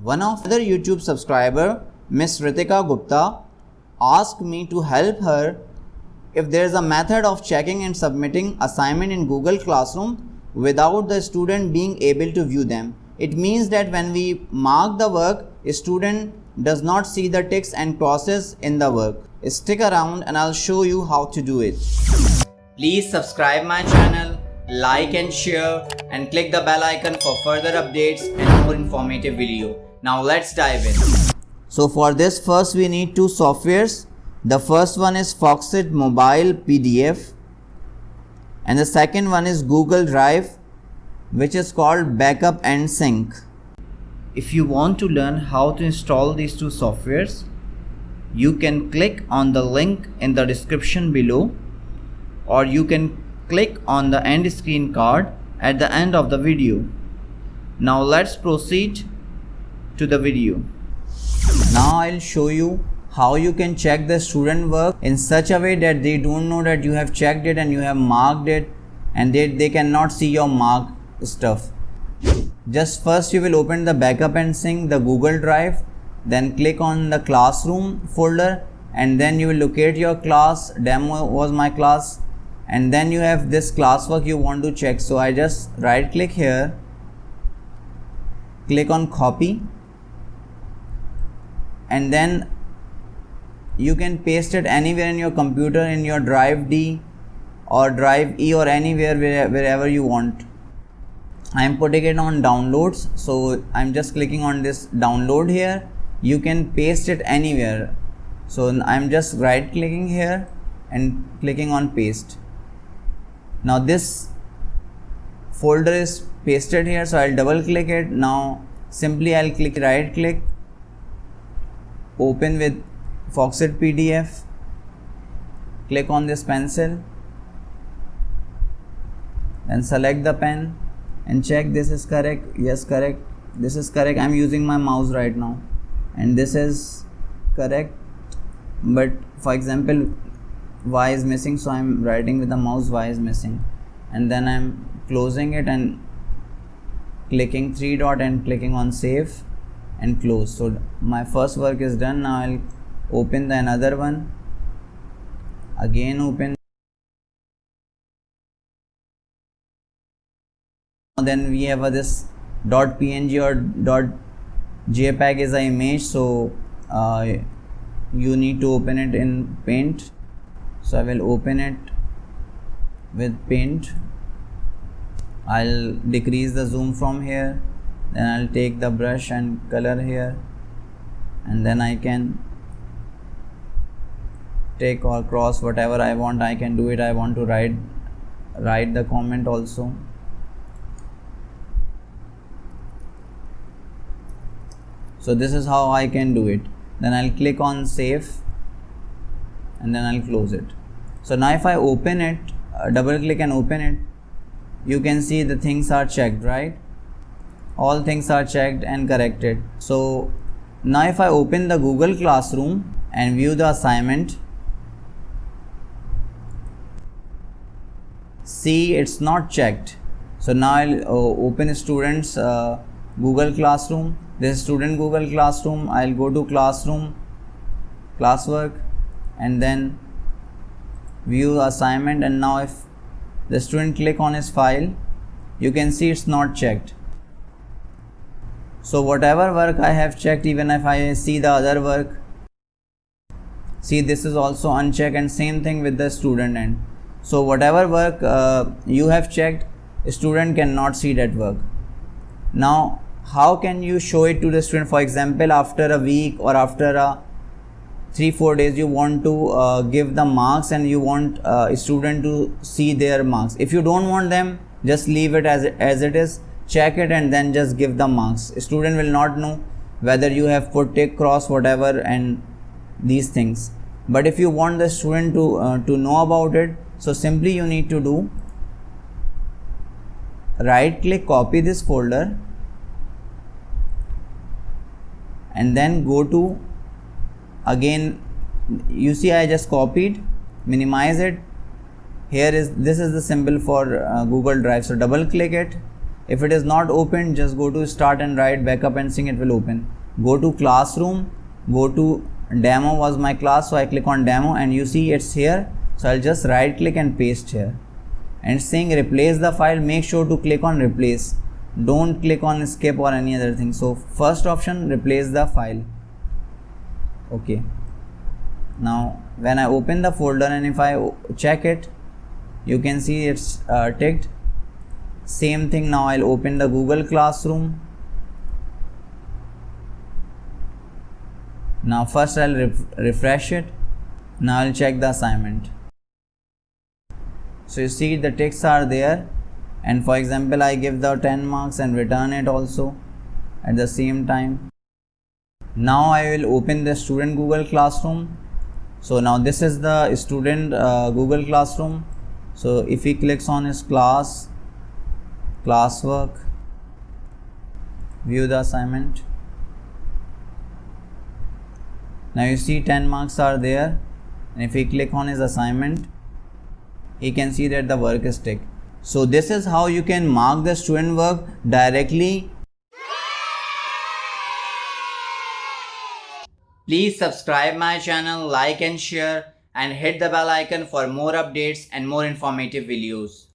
One of other YouTube subscriber, Miss Ritika Gupta, asked me to help her if there is a method of checking and submitting assignment in Google Classroom without the student being able to view them. It means that when we mark the work, a student does not see the ticks and crosses in the work. Stick around and I'll show you how to do it. Please subscribe my channel, like and share, and click the bell icon for further updates and more informative video. Now let's dive in. So for this, first we need two softwares. The first one is Foxit Mobile PDF and the second one is Google Drive, which is called Backup and Sync. If you want to learn how to install these two softwares, you can click on the link in the description below, or you can click on the end screen card at the end of the video. Now let's proceed to the video. Now I'll show you how you can check the student work in such a way that they don't know that you have checked it and you have marked it, and they cannot see your marked stuff. Just first you will open the Backup and Sync, the Google Drive, then click on the Classroom folder, and then you will locate your class. Demo was my class, and then you have this classwork you want to check. So I just right click here, click on copy, and then you can paste it anywhere in your computer, in your Drive D or Drive E or anywhere wherever you want. I am putting it on downloads, so I'm just clicking on this download here. You can paste it anywhere. So I'm just right clicking here and clicking on paste. Now this folder is pasted here, so I'll double click it. Now simply I'll click right click, open with Foxit PDF, click on this pencil, then select the pen and check this is correct. Yes, correct. This is correct. I'm using my mouse right now and this is correct, but for example Y is missing, so I'm writing with the mouse Y is missing, and then I'm closing it and clicking three dot and clicking on save and close. So my first work is done. Now I'll open the another one, again open, then we have this .png or .jpeg is an image, so you need to open it in Paint. So I will open it with Paint. I'll decrease the zoom from here, then I'll take the brush and color here, and then I can take or cross whatever I want. I can do it. I want to write the comment also. So this is how I can do it. Then I'll click on save and then I'll close it. So now if I open it, double click and open it, you can see the things are checked, right? All things are checked and corrected. So now if I open the Google Classroom and view the assignment, see it's not checked. So now I'll open students Google Classroom. This is student Google Classroom. I'll go to Classroom, classwork, and then view assignment, and now if the student click on his file, you can see it's not checked. So whatever work I have checked, even if I see the other work, see this is also unchecked, and same thing with the student end. So whatever work you have checked, a student cannot see that work. Now how can you show it to the student? For example, after a week or after 3-4 days, you want to give the marks and you want a student to see their marks. If you don't want them, just leave it as it is, check it, and then just give the marks. A student will not know whether you have put tick, cross, whatever, and these things. But if you want the student to know about it, so simply you need to do right click, copy this folder, and then go to, again you see I just copied, minimize it. Here is, this is the symbol for Google Drive, so double click it, If it is not open, just go to start and write backup and sync, it will open. Go to classroom, go to demo was my class, so I click on demo and you see it's here. So I'll just right click and paste here. And saying replace the file, make sure to click on replace. Don't click on skip or any other thing. So first option, replace the file. Okay. Now when I open the folder and if I check it, you can see it's ticked. Same thing, now I'll open the Google Classroom. Now first I'll refresh it. Now I'll check the assignment. So you see the ticks are there, and for example I give the 10 marks and return it also at the same time. Now I will open the student Google Classroom. So now this is the student Google Classroom. So if he clicks on his classwork, view the assignment. Now you see 10 marks are there, and if he click on his assignment, he can see that the work is ticked. So this is how you can mark the student work directly. Please subscribe my channel, like and share, and hit the bell icon for more updates and more informative videos.